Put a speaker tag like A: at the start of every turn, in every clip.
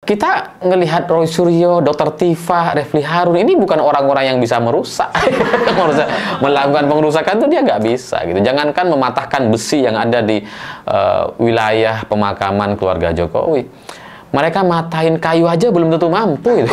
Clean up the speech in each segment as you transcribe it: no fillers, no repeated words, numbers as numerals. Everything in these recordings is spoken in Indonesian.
A: kita ngelihat Roy Suryo, Dr. Tifa, Refli Harun ini bukan orang-orang yang bisa merusak. Melakukan pengerusakan itu dia nggak bisa gitu. Jangankan mematahkan besi yang ada di wilayah pemakaman keluarga Jokowi, mereka matahin kayu aja belum tentu mampu gitu.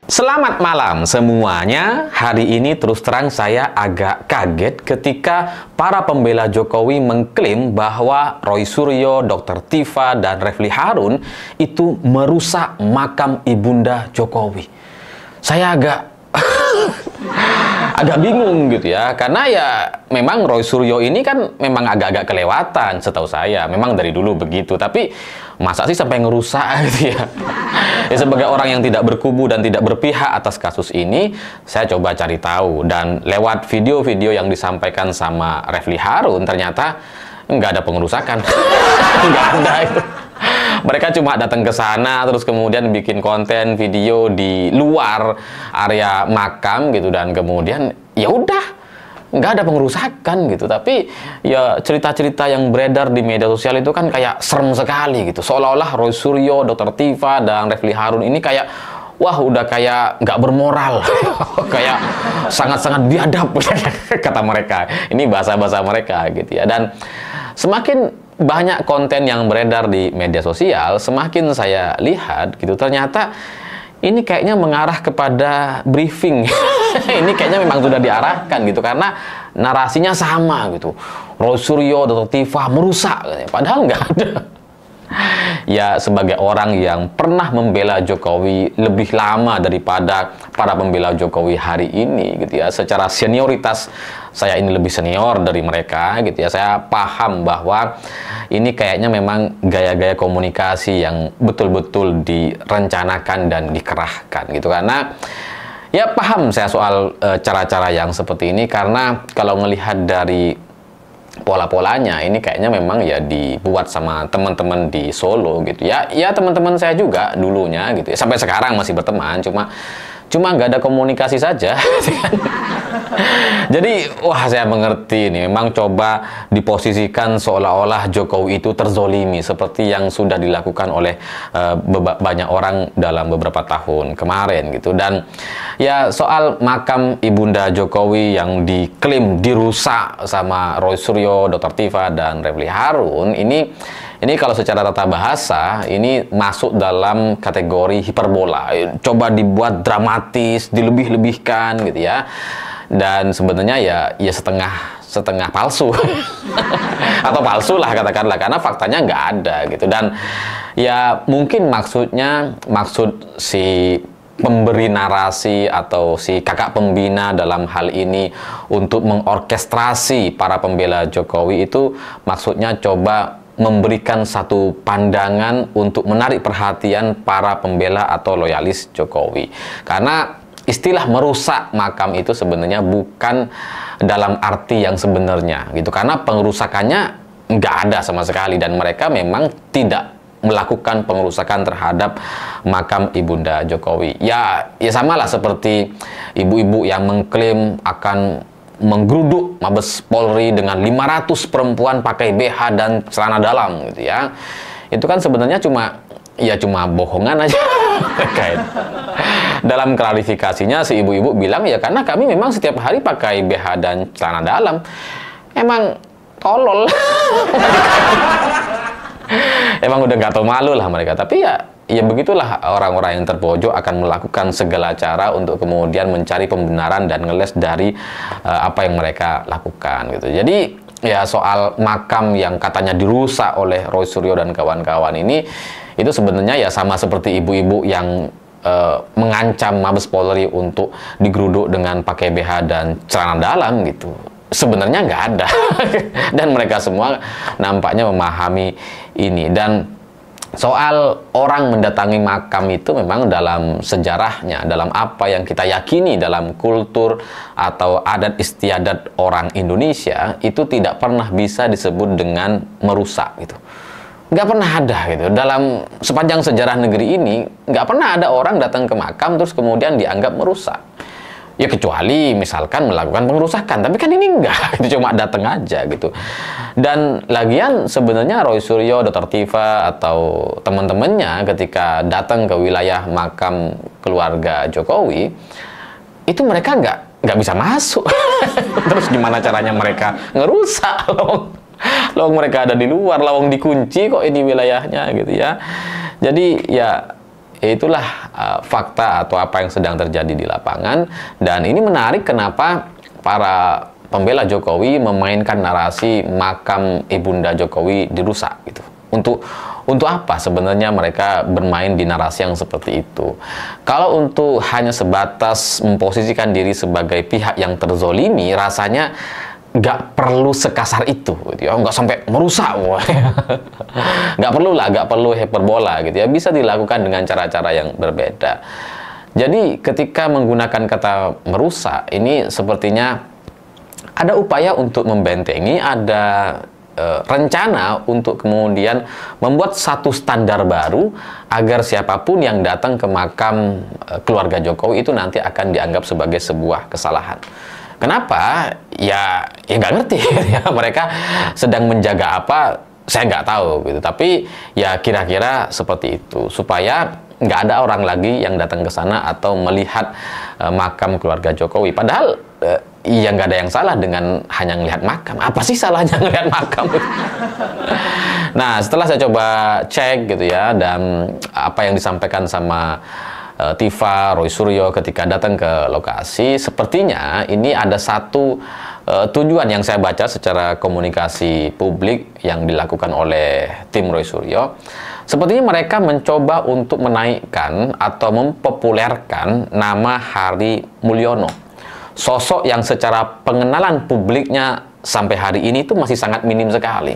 A: Selamat malam semuanya. Hari ini terus terang saya agak kaget ketika para pembela Jokowi mengklaim bahwa Roy Suryo, Dr. Tifa, dan Refli Harun itu merusak makam ibunda Jokowi. Saya agak bingung gitu ya, karena ya memang Roy Suryo ini kan memang agak-agak kelewatan setahu saya, memang dari dulu begitu, tapi masa sih sampai ngerusak gitu ya. Ya sebagai orang yang tidak berkubu dan tidak berpihak atas kasus ini, saya coba cari tahu, dan lewat video-video yang disampaikan sama Refli Harun ternyata nggak ada pengerusakan. Nggak ada itu. Mereka cuma datang ke sana terus kemudian bikin konten video di luar area makam gitu, dan kemudian ya udah nggak ada pengerusakan gitu. Tapi ya cerita-cerita yang beredar di media sosial itu kan kayak serem sekali gitu, seolah-olah Roy Suryo, Dr. Tifa, dan Refli Harun ini kayak wah udah kayak nggak bermoral. Kayak sangat-sangat biadab kata mereka, ini bahasa-bahasa mereka gitu ya. Dan semakin banyak konten yang beredar di media sosial, semakin saya lihat gitu, ternyata ini kayaknya mengarah kepada briefing. Ini kayaknya memang sudah diarahkan gitu, karena narasinya sama gitu. Roy Suryo, Dr. Tifa merusak, padahal nggak ada. Ya sebagai orang yang pernah membela Jokowi lebih lama daripada para pembela Jokowi hari ini gitu ya, secara senioritas saya ini lebih senior dari mereka gitu ya, saya paham bahwa ini kayaknya memang gaya-gaya komunikasi yang betul-betul direncanakan dan dikerahkan gitu. Karena ya paham saya soal cara-cara yang seperti ini, karena kalau melihat dari pola-polanya ini kayaknya memang ya dibuat sama teman-teman di Solo gitu ya. Ya teman-teman saya juga dulunya gitu ya, sampai sekarang masih berteman, cuma nggak ada komunikasi saja. Jadi wah saya mengerti nih, memang coba diposisikan seolah-olah Jokowi itu terzolimi seperti yang sudah dilakukan oleh banyak orang dalam beberapa tahun kemarin gitu. Dan ya soal makam ibunda Jokowi yang diklaim dirusak sama Roy Suryo, Dr. Tifa, dan Refli Harun ini kalau secara tata bahasa ini masuk dalam kategori hiperbola, coba dibuat dramatis, dilebih-lebihkan gitu ya. Dan sebenarnya ya setengah palsu. Atau palsu lah katakanlah, karena faktanya nggak ada gitu. Dan ya mungkin maksud si pemberi narasi atau si kakak pembina dalam hal ini untuk mengorkestrasi para pembela Jokowi itu maksudnya coba memberikan satu pandangan untuk menarik perhatian para pembela atau loyalis Jokowi. Karena istilah merusak makam itu sebenarnya bukan dalam arti yang sebenarnya gitu, karena pengerusakannya nggak ada sama sekali, dan mereka memang tidak melakukan pengerusakan terhadap makam ibunda Jokowi. Ya samalah seperti ibu-ibu yang mengklaim akan menggeruduk Mabes Polri dengan 500 perempuan pakai BH dan celana dalam gitu ya. Itu kan sebenarnya cuma bohongan aja. Dalam klarifikasinya si ibu-ibu bilang ya karena kami memang setiap hari pakai BH dan celana dalam. Emang tolol. Emang udah nggak tahu malu lah mereka. Tapi ya begitulah orang-orang yang terpojok akan melakukan segala cara untuk kemudian mencari pembenaran dan ngeles dari apa yang mereka lakukan gitu. Jadi ya soal makam yang katanya dirusak oleh Roy Suryo dan kawan-kawan ini, itu sebenarnya ya sama seperti ibu-ibu yang mengancam Mabes Polri untuk digeruduk dengan pakai BH dan celana dalam gitu. Sebenarnya nggak ada. Dan mereka semua nampaknya memahami ini. Dan soal orang mendatangi makam itu memang dalam sejarahnya, dalam apa yang kita yakini dalam kultur atau adat istiadat orang Indonesia, itu tidak pernah bisa disebut dengan merusak gitu. Nggak pernah ada gitu. Dalam sepanjang sejarah negeri ini, nggak pernah ada orang datang ke makam terus kemudian dianggap merusak. Ya kecuali misalkan melakukan pengerusakan, tapi kan ini enggak, itu cuma datang aja gitu. Dan lagian sebenarnya Roy Suryo, Dr. Tifa atau teman-temannya ketika datang ke wilayah makam keluarga Jokowi, itu mereka nggak bisa masuk. Terus gimana caranya mereka ngerusak lawang mereka ada di luar, lawang dikunci kok ini wilayahnya gitu ya. Jadi ya itulah fakta atau apa yang sedang terjadi di lapangan. Dan ini menarik kenapa para pembela Jokowi memainkan narasi makam Ibunda Jokowi dirusak gitu. Untuk apa sebenarnya mereka bermain di narasi yang seperti itu? Kalau untuk hanya sebatas memposisikan diri sebagai pihak yang terzolimi, rasanya nggak perlu sekasar itu gitu ya, nggak sampai merusak. Nggak perlu hiperbola gitu ya, bisa dilakukan dengan cara-cara yang berbeda. Jadi ketika menggunakan kata merusak ini sepertinya ada upaya untuk membentengi, ada rencana untuk kemudian membuat satu standar baru agar siapapun yang datang ke makam keluarga Jokowi itu nanti akan dianggap sebagai sebuah kesalahan. Kenapa? Ya nggak ngerti ya, mereka sedang menjaga apa, saya nggak tahu gitu. Tapi ya kira-kira seperti itu, supaya nggak ada orang lagi yang datang ke sana atau melihat makam keluarga Jokowi. Padahal ya nggak ada yang salah dengan hanya melihat makam. Apa sih salahnya melihat makam? Nah, setelah saya coba cek gitu ya, dan apa yang disampaikan sama Tifa, Roy Suryo ketika datang ke lokasi, sepertinya ini ada satu tujuan yang saya baca secara komunikasi publik yang dilakukan oleh tim Roy Suryo. Sepertinya mereka mencoba untuk menaikkan atau mempopulerkan nama Hari Mulyono, sosok yang secara pengenalan publiknya sampai hari ini itu masih sangat minim sekali.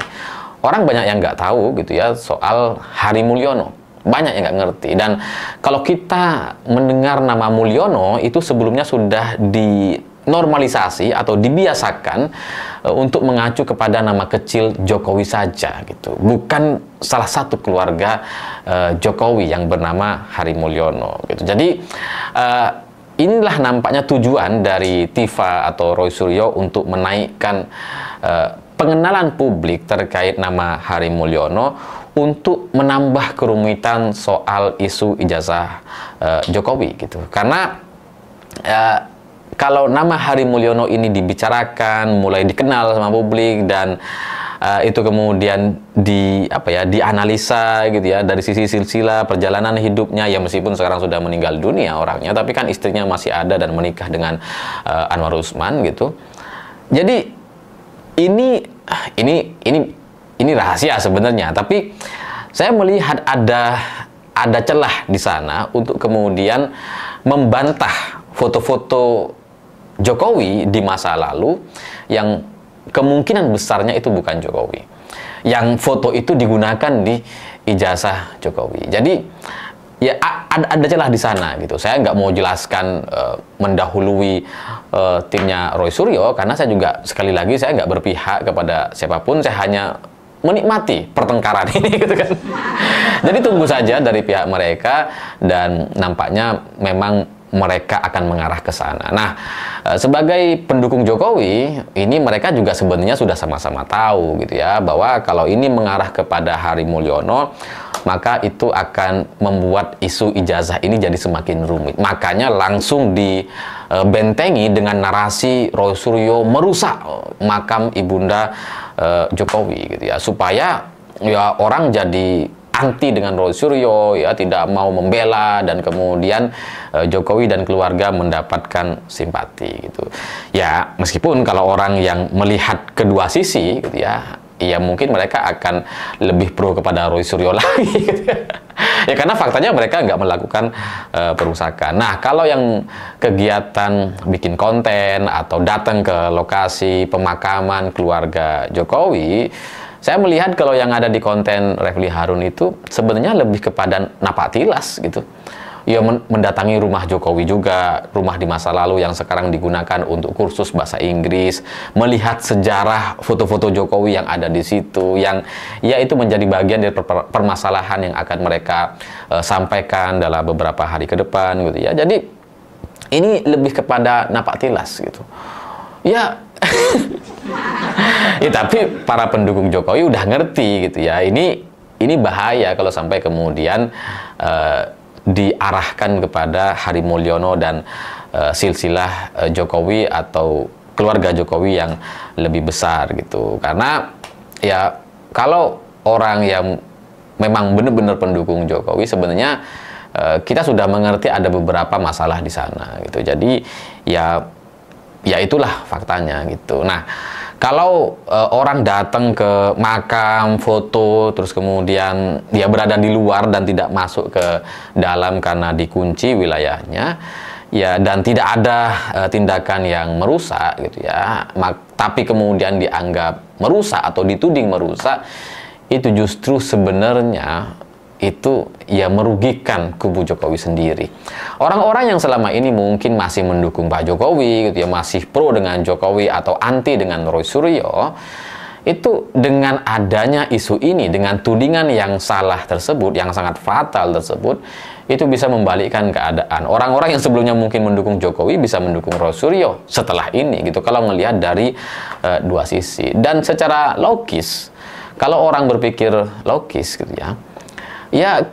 A: Orang banyak yang nggak tahu gitu ya soal Hari Mulyono. Banyak yang nggak ngerti. Dan kalau kita mendengar nama Mulyono itu sebelumnya sudah dinormalisasi atau dibiasakan untuk mengacu kepada nama kecil Jokowi saja gitu. Bukan salah satu keluarga Jokowi yang bernama Hari Mulyono gitu. Jadi inilah nampaknya tujuan dari Tifa atau Roy Suryo untuk menaikkan pengenalan publik terkait nama Hari Mulyono untuk menambah kerumitan soal isu ijazah Jokowi gitu. Karena kalau nama Hari Mulyono ini dibicarakan, mulai dikenal sama publik, dan itu kemudian dianalisa gitu ya dari sisi silsilah perjalanan hidupnya, ya meskipun sekarang sudah meninggal dunia orangnya, tapi kan istrinya masih ada dan menikah dengan Anwar Usman gitu. Jadi ini rahasia sebenarnya, tapi saya melihat ada celah di sana untuk kemudian membantah foto-foto Jokowi di masa lalu yang kemungkinan besarnya itu bukan Jokowi. Yang foto itu digunakan di ijazah Jokowi. Jadi ya ada celah di sana gitu. Saya nggak mau jelaskan mendahului timnya Roy Suryo, karena saya juga sekali lagi saya nggak berpihak kepada siapapun. Saya hanya menikmati pertengkaran ini gitu kan. Jadi tunggu saja dari pihak mereka, dan nampaknya memang mereka akan mengarah ke sana. Nah, sebagai pendukung Jokowi, ini mereka juga sebenarnya sudah sama-sama tahu gitu ya, bahwa kalau ini mengarah kepada Hari Mulyono, maka itu akan membuat isu ijazah ini jadi semakin rumit. Makanya langsung dibentengi dengan narasi Roy Suryo merusak makam Ibunda Jokowi gitu ya, supaya ya orang jadi anti dengan Roy Suryo ya, tidak mau membela, dan kemudian Jokowi dan keluarga mendapatkan simpati gitu. Ya meskipun kalau orang yang melihat kedua sisi gitu ya mungkin mereka akan lebih pro kepada Roy Suryo lagi gitu ya. Ya karena faktanya mereka nggak melakukan perusakan. Nah, kalau yang kegiatan bikin konten atau datang ke lokasi pemakaman keluarga Jokowi, saya melihat kalau yang ada di konten Refly Harun itu sebenarnya lebih kepada napak tilas gitu. Ya mendatangi rumah Jokowi juga, rumah di masa lalu yang sekarang digunakan untuk kursus bahasa Inggris, melihat sejarah foto-foto Jokowi yang ada di situ, yang ya itu menjadi bagian dari permasalahan yang akan mereka sampaikan dalam beberapa hari ke depan gitu ya. Jadi ini lebih kepada napak tilas gitu. Ya, ya tapi para pendukung Jokowi udah ngerti gitu ya. Ini bahaya kalau sampai kemudian diarahkan kepada Hari Mulyono dan silsilah Jokowi atau keluarga Jokowi yang lebih besar gitu. Karena ya kalau orang yang memang benar-benar pendukung Jokowi, sebenarnya kita sudah mengerti ada beberapa masalah di sana gitu. Jadi ya itulah faktanya gitu. Nah, kalau orang datang ke makam, foto, terus kemudian dia berada di luar dan tidak masuk ke dalam karena dikunci wilayahnya, ya, dan tidak ada tindakan yang merusak gitu ya, tapi kemudian dianggap merusak atau dituding merusak, itu justru sebenarnya itu ya merugikan kubu Jokowi sendiri. Orang-orang yang selama ini mungkin masih mendukung Pak Jokowi gitu ya, masih pro dengan Jokowi atau anti dengan Roy Suryo, itu dengan adanya isu ini, dengan tudingan yang salah tersebut, yang sangat fatal tersebut, itu bisa membalikkan keadaan. Orang-orang yang sebelumnya mungkin mendukung Jokowi bisa mendukung Roy Suryo setelah ini gitu, kalau melihat dari dua sisi. Dan secara logis, kalau orang berpikir logis gitu ya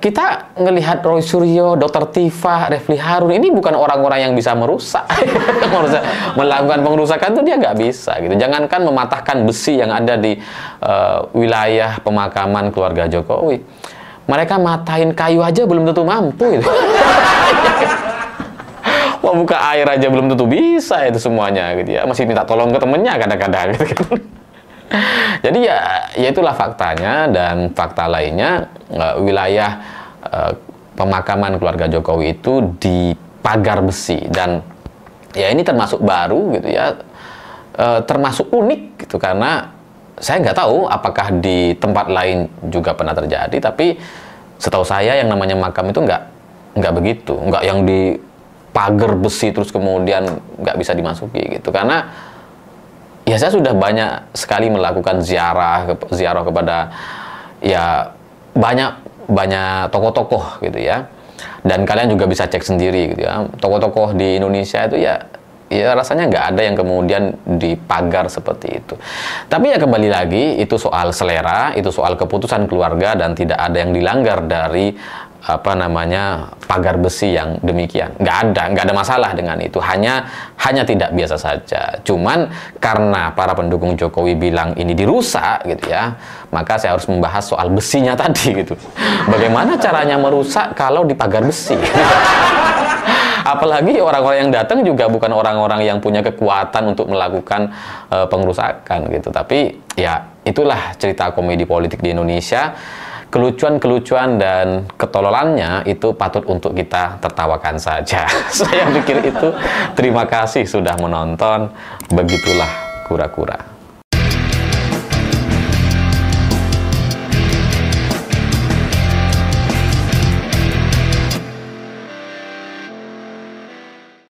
A: kita ngelihat Roy Suryo, Dr. Tifa, Refli Harun ini bukan orang-orang yang bisa merusak. Melakukan pengrusakan itu dia nggak bisa gitu. Jangankan mematahkan besi yang ada di wilayah pemakaman keluarga Jokowi, mereka matahin kayu aja belum tentu mampu gitu. Mau buka air aja belum tentu bisa itu semuanya gitu ya. Masih minta tolong ke temennya kadang-kadang gitu kan. Jadi ya itulah faktanya. Dan fakta lainnya, wilayah pemakaman keluarga Jokowi itu dipagar besi, dan ya ini termasuk baru gitu ya, termasuk unik gitu, karena saya nggak tahu apakah di tempat lain juga pernah terjadi, tapi setahu saya yang namanya makam itu nggak begitu, nggak yang dipagar besi terus kemudian nggak bisa dimasuki gitu. Karena ya saya sudah banyak sekali melakukan ziarah kepada ya banyak tokoh-tokoh gitu ya, dan kalian juga bisa cek sendiri gitu ya, tokoh-tokoh di Indonesia itu ya rasanya nggak ada yang kemudian dipagar seperti itu. Tapi ya kembali lagi, itu soal selera, itu soal keputusan keluarga, dan tidak ada yang dilanggar dari pagar besi yang demikian. Nggak ada masalah dengan itu, hanya tidak biasa saja. Cuman karena para pendukung Jokowi bilang ini dirusak gitu ya, maka saya harus membahas soal besinya tadi gitu. Bagaimana caranya merusak kalau dipagar besi? Apalagi orang-orang yang datang juga bukan orang-orang yang punya kekuatan untuk melakukan pengrusakan gitu. Tapi ya itulah cerita komedi politik di Indonesia. Kelucuan-kelucuan dan ketololannya itu patut untuk kita tertawakan saja. Saya pikir itu. Terima kasih sudah menonton. Begitulah kura-kura.